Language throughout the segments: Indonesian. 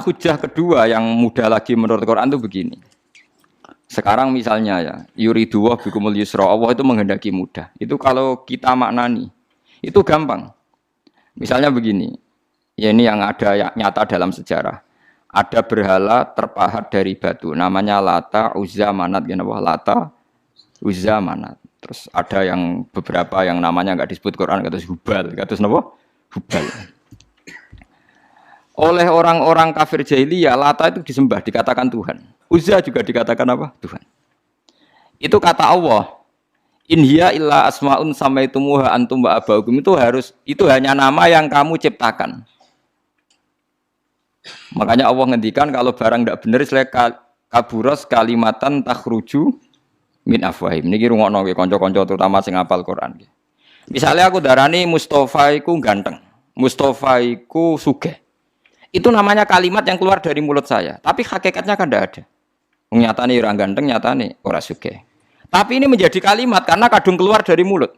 hujah kedua yang mudah lagi menurut Quran itu begini. Sekarang misalnya ya, yuriduwah bikumul yusra, Allah itu menghendaki mudah. Itu kalau kita maknani, itu gampang. Misalnya begini, ya ini yang ada nyata dalam sejarah. Ada berhala terpahat dari batu, namanya Lata, Uzza, Manat, Lata, Uzza, Manat. Terus ada yang beberapa yang namanya nggak disebut Quran, kata Hubal, kata apa? Hubal. Oleh orang-orang kafir jahiliyah, Lata itu disembah, dikatakan Tuhan. Uzza juga dikatakan apa? Tuhan. Itu kata Allah. In hiya illa asmaun samaitumuha antum wa abaukum, itu hanya nama yang kamu ciptakan. Makanya Allah ngendikan kalau barang tidak benar istilah kaburas kalimatan takhruju min afwahim. Niki rungokno nggih kanca-kanca terutama sing hafal Quran. Misalnya aku darani Mustofa iku ganteng, Mustofa iku sugih. Itu namanya kalimat yang keluar dari mulut saya, tapi hakikatnya kan tidak ada. Nyatane orang ganteng, nyatane ora sugih. Tapi ini menjadi kalimat karena kadung keluar dari mulut.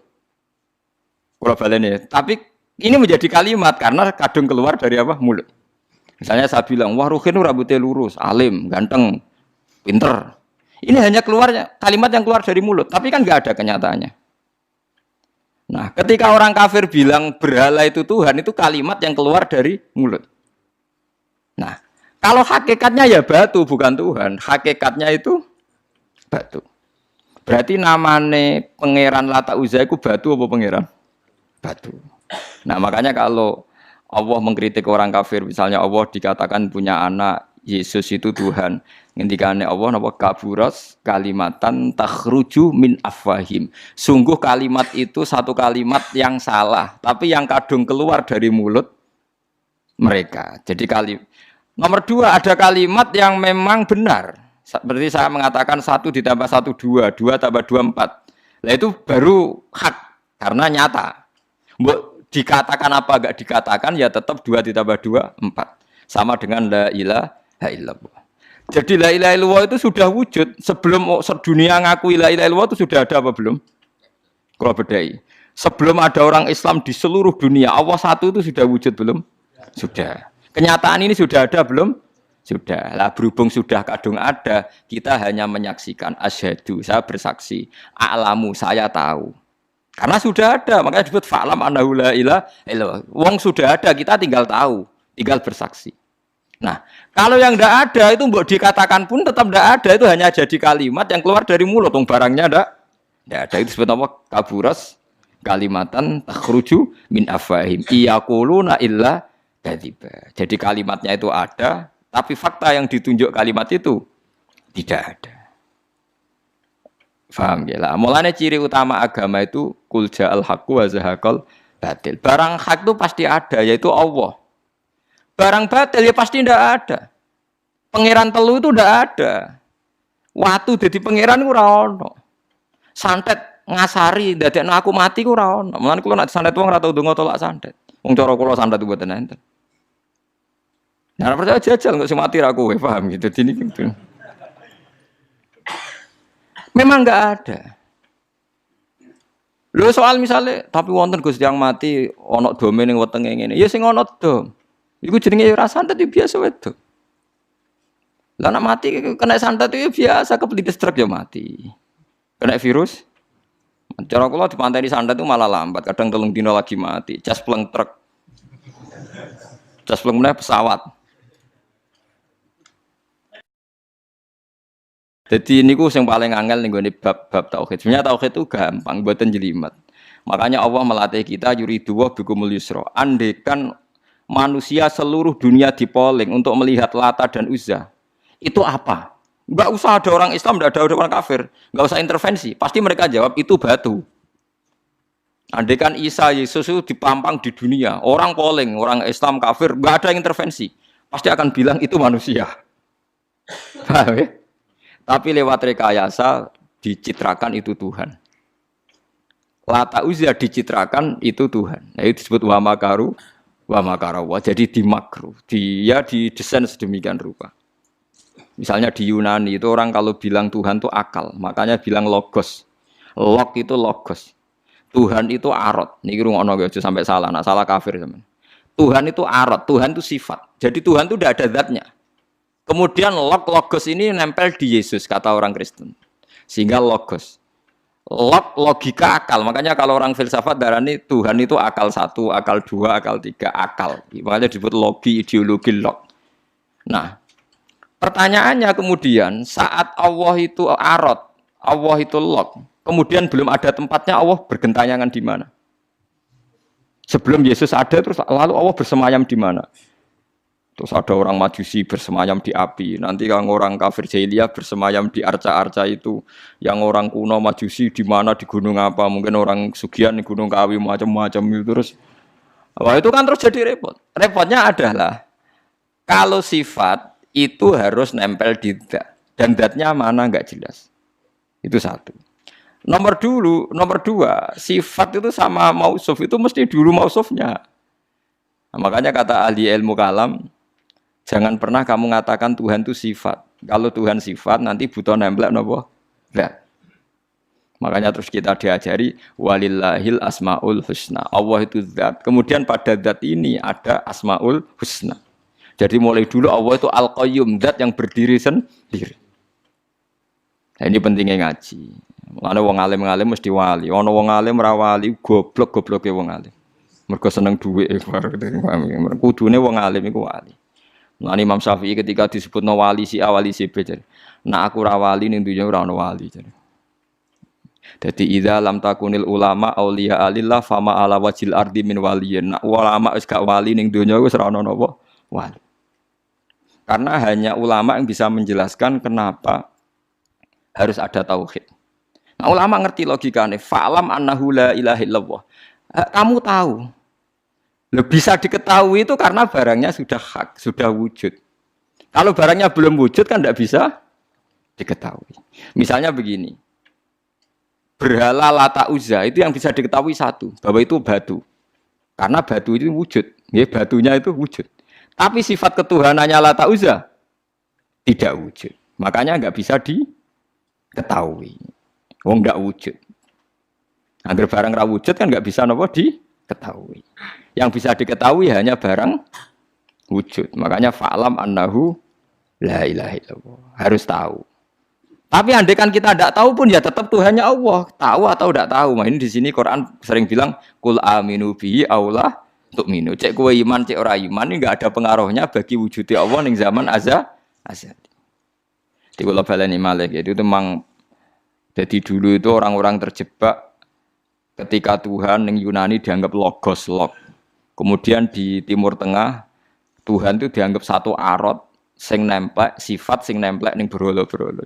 Kula baleni, tapi ini menjadi kalimat karena kadung keluar dari apa? Mulut. Misalnya saya bilang, wah Ruhin rambutnya lurus, alim, ganteng, pinter. Ini hanya keluarnya kalimat yang keluar dari mulut, tapi kan nggak ada kenyataannya. Nah, ketika orang kafir bilang berhala itu Tuhan, itu kalimat yang keluar dari mulut. Nah, kalau hakikatnya ya batu bukan Tuhan, hakikatnya itu batu. Berarti namane pangeran Lata Uzza itu batu apa pangeran? Batu. Nah, makanya kalau Allah mengkritik orang kafir, misalnya Allah dikatakan punya anak, Yesus itu Tuhan. Ngendikane Allah napa kaburas kalimatan takhruju min afwahim. Sungguh kalimat itu satu kalimat yang salah, tapi yang kadung keluar dari mulut mereka. Jadi nomor dua, ada kalimat yang memang benar. Seperti saya mengatakan 1 ditambah 1 2, 2 tambah 2 4. Nah itu baru hak karena nyata. Dikatakan apa enggak dikatakan ya tetap 2 ditambah 2 4. Sama dengan la ilaha illallah. Jadi la ilaha illallah itu sudah wujud sebelum sedunia ngakui la ilaha illallah itu sudah ada apa belum? Kalau bedai. Sebelum ada orang Islam di seluruh dunia, Allah satu itu sudah wujud belum? Sudah. Kenyataan ini sudah ada belum? Sudah. Lah berhubung sudah kadung ada, kita hanya menyaksikan asyhadu, saya bersaksi, a'lamu, saya tahu. Karena sudah ada, makanya disebut fa'lam annahu la ilaha illallah. Wong sudah ada, kita tinggal tahu, tinggal bersaksi. Nah, kalau yang tidak ada itu mbok dikatakan pun tetap tidak ada, itu hanya jadi kalimat yang keluar dari mulut, wong barangnya tidak ada. Itu disebut apa? Kaburas kalimatan takhruju min afwahim. Iyaquluna illa kadziba. Jadi kalimatnya itu ada, tapi fakta yang ditunjuk kalimat itu tidak ada. Faham ya lah. Mulanya ciri utama agama itu kul ja'al haqqu wa zahaqal batil. Barang hak itu pasti ada, yaitu Allah. Barang batil ya pasti tidak ada. Pangeran telu itu tidak ada. Watu jadi pangeran itu ora ono. Santet ngasari dadekno aku mati ku ora ono. Mulane kula nek santet wong ora tau ndonga tolak santet. Wong cara kula santet itu mboten enten. Nah, percaya jajal nggak mati ra kowe, paham gitu. Dini gitu. Memang nggak ada. Lho soal misalnya, tapi wonten Gus yang mati ono domen ning wetenge ngene. Ya sing ono dom. Iku jenenge ora santet ya biasa wedo. Lah nek mati kena santet itu biasa kepelitis truk ya mati. Kena virus. Cara kula dipanteni santet itu malah lambat, kadang 3 dina lagi mati. Cas pleng truk. Cas pleng meneh pesawat. Jadi niku sing paling angel ning gone bab tauhid. Sebenarnya tauhid itu gampang, mboten jelimet. Makanya Allah melatih kita yuridu wa bikumul yusra. Andekan manusia seluruh dunia dipoling untuk melihat Lata dan Uzza. Itu apa? Enggak usah ada orang Islam, enggak ada orang kafir. Enggak usah intervensi. Pasti mereka jawab itu batu. Andekan Isa Yesus itu dipampang di dunia, orang poling, orang Islam kafir, enggak ada intervensi. Pasti akan bilang itu manusia. Paham ya? Tapi lewat rekayasa dicitrakan itu Tuhan. Lata Uzza dicitrakan itu Tuhan. Nah, itu disebut wa makaru wa makarawa. Jadi dimakru. Dia didesain sedemikian rupa. Misalnya di Yunani itu orang kalau bilang Tuhan itu akal, makanya bilang logos. Log itu logos. Tuhan itu arot. Niki rungokno aja sampai salah. Nah, salah kafir teman. Tuhan itu arot, Tuhan itu sifat. Jadi Tuhan itu tidak ada zatnya. Kemudian logos ini nempel di Yesus kata orang Kristen. Sehingga logos. Logika akal. Makanya kalau orang filsafat darani Tuhan itu akal 1, akal 2, akal 3, akal. Makanya disebut logi, ideologi, log. Nah, pertanyaannya kemudian saat Allah itu arot, Allah itu log, kemudian belum ada tempatnya Allah bergentayangan di mana? Sebelum Yesus ada terus lalu Allah bersemayam di mana? Terus ada orang Majusi bersemayam di api. Nanti yang orang kafir jahiliyah bersemayam di arca-arca itu. Yang orang kuno Majusi di mana, di gunung apa? Mungkin orang Sugian di Gunung Kawi macam-macam itu terus. Wah, itu kan terus jadi repot. Repotnya adalah kalau sifat itu harus nempel di zat. Dan zatnya mana enggak jelas. Itu satu. Nomor dua, sifat itu sama mausuf itu mesti dulu mausufnya. Nah, makanya kata ahli ilmu kalam, jangan pernah kamu mengatakan Tuhan itu sifat. Kalau Tuhan sifat nanti butuh nempel napa? Zat. Makanya terus kita diajari walillahil asmaul husna. Allah itu zat. Kemudian pada zat ini ada asmaul husna. Jadi mulai dulu Allah itu al-qayyum, zat yang berdiri sendiri. Nah, ini pentingnya ngaji. Ana wong alim-alim mesti wali. Ana wong alim ra wali, goblok-gobloke wong alim. Mergo seneng dhuwit. Kudune wong alim iku wali. Lan Imam Syafi'i ketika disebutno wali si A wali si B jare. Nah aku ra wali ning dunya ora ono wali jare. Dadi idza lam takunil ulama auliya alillah fama ala wajil ardi min waliyin. Nah ulama wis gak wali ning dunya wis ora ono napa wali. Karena hanya ulama yang bisa menjelaskan kenapa harus ada tauhid. Nah, ulama ngerti logikanya. Fa'lam annahu la ilaha illallah. Kamu tahu. Bisa diketahui itu karena barangnya sudah hak, sudah wujud. Kalau barangnya belum wujud kan tidak bisa diketahui. Misalnya begini. Berhala Lata Uzza itu yang bisa diketahui satu, bahwa itu batu. Karena batu itu wujud. Ya, batunya itu wujud. Tapi sifat ketuhanannya Lata Uzza tidak wujud. Makanya nggak bisa diketahui. Wong nggak wujud. Agar barang ra wujud kan nggak bisa nopo diketahui. Yang bisa diketahui hanya barang wujud. Makanya fa'lam annahu la ilaha illallah. Harus tahu. Tapi andai kan kita tidak tahu pun ya tetap Tuhannya Allah. Tahu atau tidak tahu. Nah, ini di sini Quran sering bilang kul aminu bihi aula tu'minu. Cek kowe iman, cek ora iman ini enggak ada pengaruhnya bagi wujudnya Allah ning zaman azali. Di kula baleni malih itu memang jadi dulu itu orang-orang terjebak ketika Tuhan yang Yunani dianggap logos, log. Kemudian di Timur Tengah Tuhan itu dianggap satu arot sing nemplek, sifat sing nemplek ning berhala-berhala.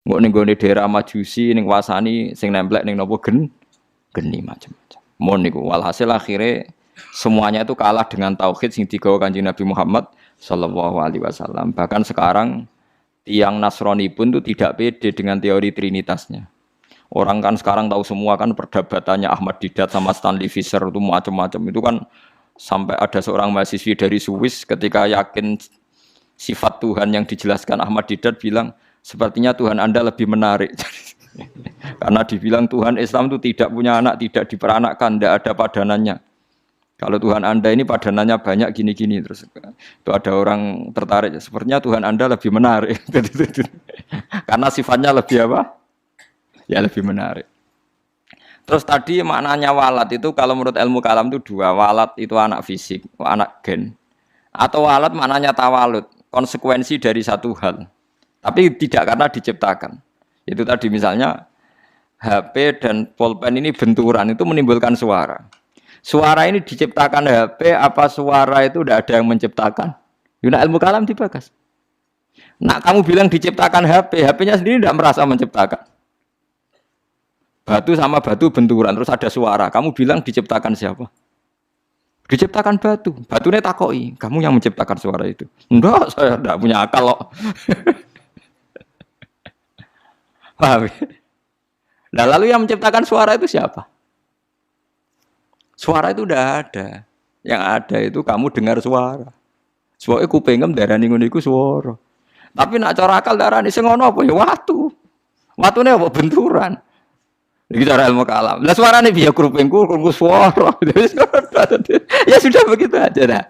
Mbok ning gone daerah Majusi ning wasani sing nemplek ning napa geni macam-macam. Mon niku walhasil akhirnya semuanya itu kalah dengan tauhid sing digawa Kanjeng Nabi Muhammad sallallahu alaihi wasallam. Bahkan sekarang tiang Nasrani pun itu tidak pede dengan teori trinitasnya. Orang kan sekarang tahu semua kan perdebatannya Ahmad Didat sama Stanley Fischer itu macam-macam. Itu kan sampai ada seorang mahasiswi dari Swiss ketika yakin sifat Tuhan yang dijelaskan Ahmad Didat bilang, sepertinya Tuhan Anda lebih menarik. Karena dibilang Tuhan Islam itu tidak punya anak, tidak diperanakkan, tidak ada padanannya. Kalau Tuhan Anda ini padanannya banyak gini-gini terus itu ada orang tertarik. Sepertinya Tuhan Anda lebih menarik. Karena sifatnya lebih apa? Ya lebih menarik. Terus tadi maknanya walat itu kalau menurut ilmu kalam itu dua. Walat itu anak fisik, anak gen. Atau walat maknanya tawalud, konsekuensi dari satu hal. Tapi tidak karena diciptakan. Itu tadi misalnya HP dan pulpen ini benturan itu menimbulkan suara. Suara ini diciptakan HP, apa suara itu tidak ada yang menciptakan? Yuna ilmu kalam dibakas. Nah kamu bilang diciptakan HP, HP-nya sendiri tidak merasa menciptakan. Batu sama batu benturan, terus ada suara. Kamu bilang diciptakan siapa? Diciptakan batu. Batunya takoi, kamu yang menciptakan suara itu. Enggak, saya tidak punya akal loh. Paham? Nah lalu yang menciptakan suara itu siapa? Suara itu udah ada. Yang ada itu kamu dengar suara. Soale kupingem darani ngono iku swara. Tapi nak cara akal darani sing ngono apa ya watu. Watune apa benturan. Iki cara ilmu kalam. Lah suarane piye kupingku krungu swara. Ya sudah begitu aja dah.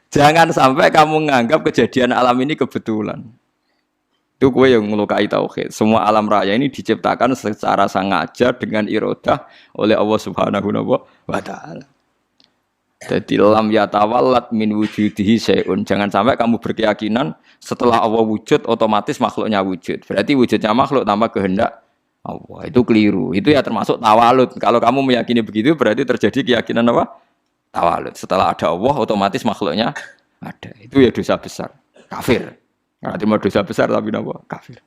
Jangan sampai kamu menganggap kejadian alam ini kebetulan. Itu kue yang melukai tauhid. Semua alam raya ini diciptakan secara sengaja dengan irodah oleh Allah Subhanahu wa taala. Jadi lam yatawallat min wujudihi syai'un. Jangan sampai kamu berkeyakinan setelah Allah wujud otomatis makhluknya wujud. Berarti wujudnya makhluk tanpa kehendak Allah. Itu keliru. Itu ya termasuk tawalud. Kalau kamu meyakini begitu berarti terjadi keyakinan apa? Tawalud. Setelah ada Allah otomatis makhluknya ada. Itu ya dosa besar. Kafir. Berarti mau dosa besar tapi apa? Kafir.